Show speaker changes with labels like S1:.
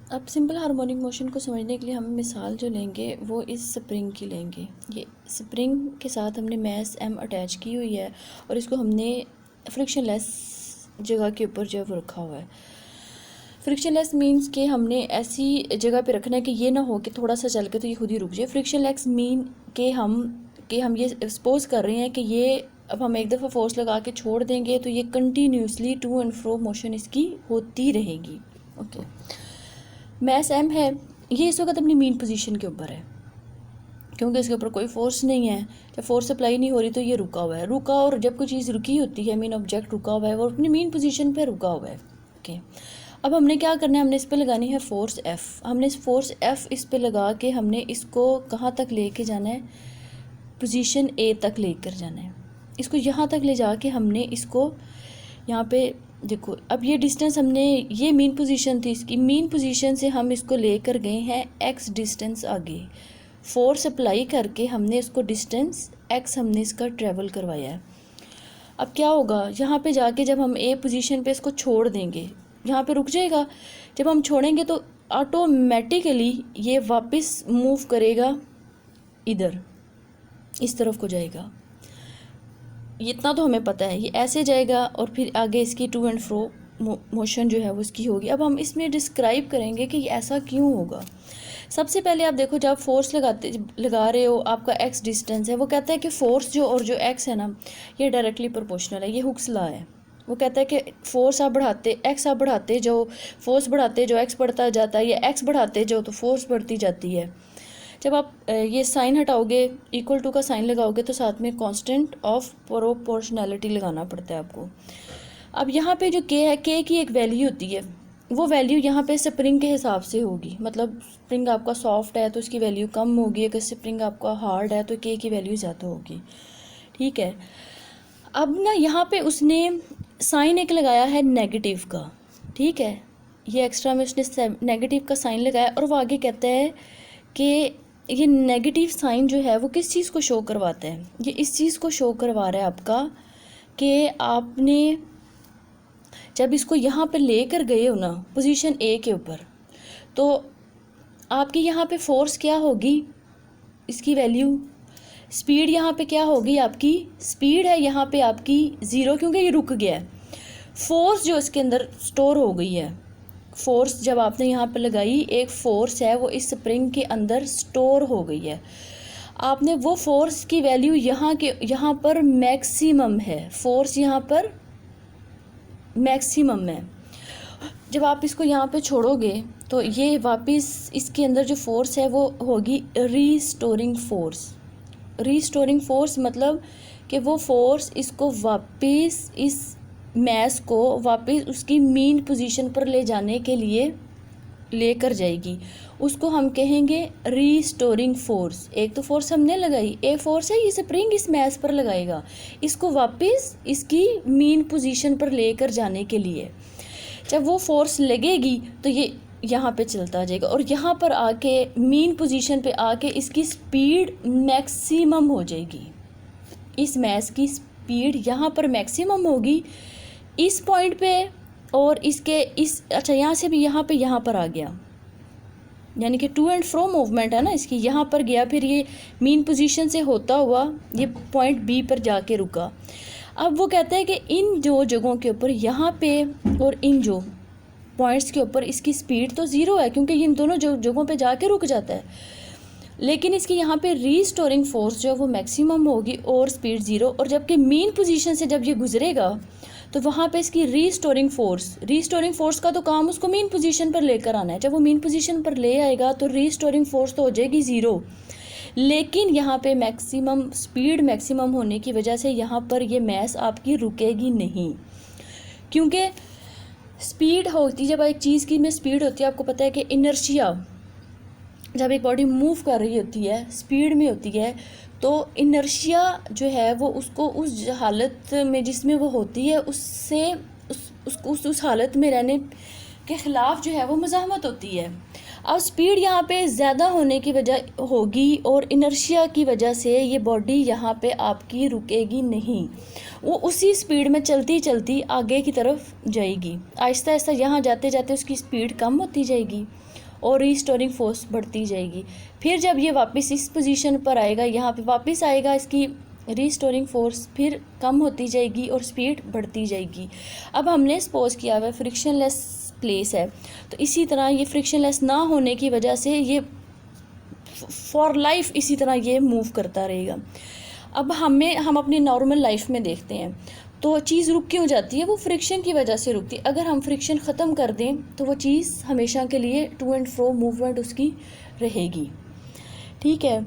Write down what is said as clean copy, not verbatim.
S1: अब simple harmonic motion को समझने के लिए हम मिसाल जो लेंगे वो इस स्प्रिंग की लेंगे। ये स्प्रिंग के साथ हमने मैस m अटैच की हुई है और इसको हमने फ्रिक्शनलेस जगह के ऊपर जो है वो रखा हुआ है। फ्रिक्शनलेस मीन्स कि हमने ऐसी जगह पे रखना है कि ये ना हो कि थोड़ा सा चल के तो ये खुद ही रुक जाए। फ्रिक्शनलेस मीन कि हम ये सपोज कर रहे हैं कि ये अब हम एक दफ़ा फोर्स लगा के छोड़ देंगे तो ये continuously to and fro motion इसकी होती रहेगी। ओके, मैस m है, ये इस वक्त अपनी मीन पोजीशन के ऊपर है क्योंकि इसके ऊपर कोई फोर्स नहीं है। जब फोर्स अप्लाई नहीं हो रही तो ये रुका हुआ है। रुका, और जब कोई चीज़ रुकी होती है, मीन ऑब्जेक्ट रुका हुआ है, वो अपनी मीन पोजीशन पे रुका हुआ है। ओके, अब हमने क्या करना है, हमने इस पे लगानी है फोर्स F। हमने इस फोर्स F इस पे लगा के हमने इसको कहाँ तक लेके जाना है, पोजीशन A तक लेकर जाना है। इसको यहाँ तक ले जाके हमने इसको यहाँ पे देखो, अब ये डिस्टेंस हमने, ये मीन पोजीशन थी, इसकी मीन पोजीशन से हम इसको लेकर गए हैं x डिस्टेंस आगे। फोर्स अप्लाई करके हमने इसको डिस्टेंस x हमने इसका ट्रेवल करवाया है। अब क्या होगा, यहाँ पे जाके जब हम A पोजीशन पे इसको छोड़ देंगे, यहाँ पे रुक जाएगा। जब हम छोड़ेंगे तो ऑटोमेटिकली ये वापस मूव करेगा, इधर इस तरफ को जाएगा। इतना तो हमें पता है, ये ऐसे जाएगा और फिर आगे इसकी टू एंड फ्रो मोशन जो है वो इसकी होगी। अब हम इसमें डिस्क्राइब करेंगे कि ऐसा क्यों होगा। सबसे पहले आप देखो, जब फोर्स लगा रहे हो, आपका एक्स डिस्टेंस है, वो कहता है कि फोर्स जो और जो एक्स है ना, ये डायरेक्टली प्रोपोर्शनल है। ये हुक्स लॉ है। वो कहता है कि फोर्स आप बढ़ाते, एक्स आप बढ़ाते जो फोर्स बढ़ाते जो एक्स बढ़ता जाता है, या एक्स बढ़ाते जो तो फोर्स बढ़ती जाती है। जब आप ये साइन हटाओगे, इक्वल टू का साइन लगाओगे, तो साथ में कांस्टेंट ऑफ प्रोपोर्शनैलिटी लगाना पड़ता है आपको। अब यहाँ पे जो के है, के की एक वैल्यू होती है, वो वैल्यू यहाँ पे स्प्रिंग के हिसाब से होगी। मतलब स्प्रिंग आपका सॉफ्ट है तो उसकी वैल्यू कम होगी, अगर स्प्रिंग आपका हार्ड है तो के की वैल्यू ज़्यादा होगी। ठीक है, अब ना यहाँ पे उसने साइन एक लगाया है नेगेटिव का। ठीक है, ये एक्स्ट्रा में उसने नेगेटिव का साइन लगाया और वो आगे कहता है कि ये नेगेटिव साइन जो है वो किस चीज़ को शो करवाता है, ये इस चीज़ को शो करवा रहा है आपका कि आपने जब इसको यहाँ पे लेकर गए हो ना पोजीशन A के ऊपर, तो आपकी यहाँ पे फोर्स क्या होगी, इसकी वैल्यू, स्पीड यहाँ पे क्या होगी, आपकी स्पीड है यहाँ पे आपकी 0, क्योंकि ये रुक गया है। फोर्स जो इसके अंदर स्टोर हो गई है, फोर्स जब आपने यहाँ पे लगाई, एक फोर्स है वो इस स्प्रिंग के अंदर स्टोर हो गई है। आपने वो फोर्स की वैल्यू यहाँ पर मैक्सिमम है, फोर्स यहाँ पर मैक्सिमम है। जब आप इसको यहाँ पे छोड़ोगे तो ये वापस इसके अंदर जो फोर्स है वो होगी रीस्टोरिंग फोर्स। रीस्टोरिंग फोर्स मतलब कि वो फोर्स इसको वापस, इस मैस को वापस उसकी मीन पोजीशन पर ले जाने के लिए लेकर जाएगी। उसको हम कहेंगे रीस्टोरिंग फोर्स। एक तो फोर्स हमने लगाई, एक फोर्स है ये स्प्रिंग इस मैस पर लगाएगा, इसको वापस इसकी मीन पोजीशन पर लेकर जाने के लिए। जब वो फोर्स लगेगी तो ये यहाँ पे चलता जाएगा और यहाँ पर आके मीन पोजीशन पे आके इसकी स्पीड मैक्सिमम हो जाएगी। इस मैस की स्पीड यहाँ पर मैक्सिमम होगी इस पॉइंट पे, और इसके इस अच्छा यहाँ से भी यहाँ पर आ गया, यानी कि टू एंड फ्रो मूवमेंट है ना इसकी, यहाँ पर गया, फिर ये मीन पोजीशन से होता हुआ ये पॉइंट बी पर जाके रुका। अब वो कहता है कि इन जो जगहों के ऊपर यहाँ पे और इन जो पॉइंट्स के ऊपर इसकी स्पीड तो 0 है, क्योंकि इन दोनों जगहों पे जाके रुक जाता है, लेकिन इसकी यहाँ पे रीस्टोरिंग फोर्स जो है वो मैक्सिमम होगी और स्पीड 0। और जबकि मीन पोजीशन से जब ये गुजरेगा तो वहाँ पे इसकी रीस्टोरिंग फोर्स का तो काम उसको मीन पोजीशन पर लेकर आना है। जब वो मीन पोजीशन पर ले आएगा तो रीस्टोरिंग फोर्स तो हो जाएगी 0, लेकिन यहाँ पे मैक्सिमम स्पीड मैक्सिमम होने की वजह से यहाँ पर ये मैस आपकी रुकेगी नहीं, क्योंकि स्पीड होती, जब एक चीज़ की में स्पीड होती है, आपको पता है कि इनर्शिया, जब एक बॉडी मूव कर रही होती है स्पीड में होती है, तो इनर्शिया जो है वो उसको उस हालत में जिसमें वो होती है उससे उस हालत में रहने के ख़िलाफ़ जो है वो मज़ाहमत होती है। अब स्पीड यहाँ पे ज़्यादा होने की वजह होगी और इनर्शिया की वजह से ये बॉडी यहाँ पे आपकी रुकेगी नहीं, वो उसी स्पीड में चलती चलती आगे की तरफ जाएगी। आहिस्ता आहिस्ता यहाँ जाते जाते उसकी स्पीड कम होती जाएगी और रीस्टोरिंग फोर्स बढ़ती जाएगी। फिर जब ये वापस इस पोजीशन पर आएगा, यहाँ पे वापस आएगा, इसकी रीस्टोरिंग फोर्स फिर कम होती जाएगी और स्पीड बढ़ती जाएगी। अब हमने सपोज किया हुआ फ्रिक्शनलेस प्लेस है, तो इसी तरह ये फ्रिक्शनलेस ना होने की वजह से ये फॉर लाइफ इसी तरह ये मूव करता रहेगा। अब हम अपनी नॉर्मल लाइफ में देखते हैं तो चीज़ रुक क्यों जाती है, वो फ्रिक्शन की वजह से रुकती है। अगर हम फ्रिक्शन ख़त्म कर दें तो वो चीज़ हमेशा के लिए टू एंड फ्रो मूवमेंट उसकी रहेगी। ठीक है,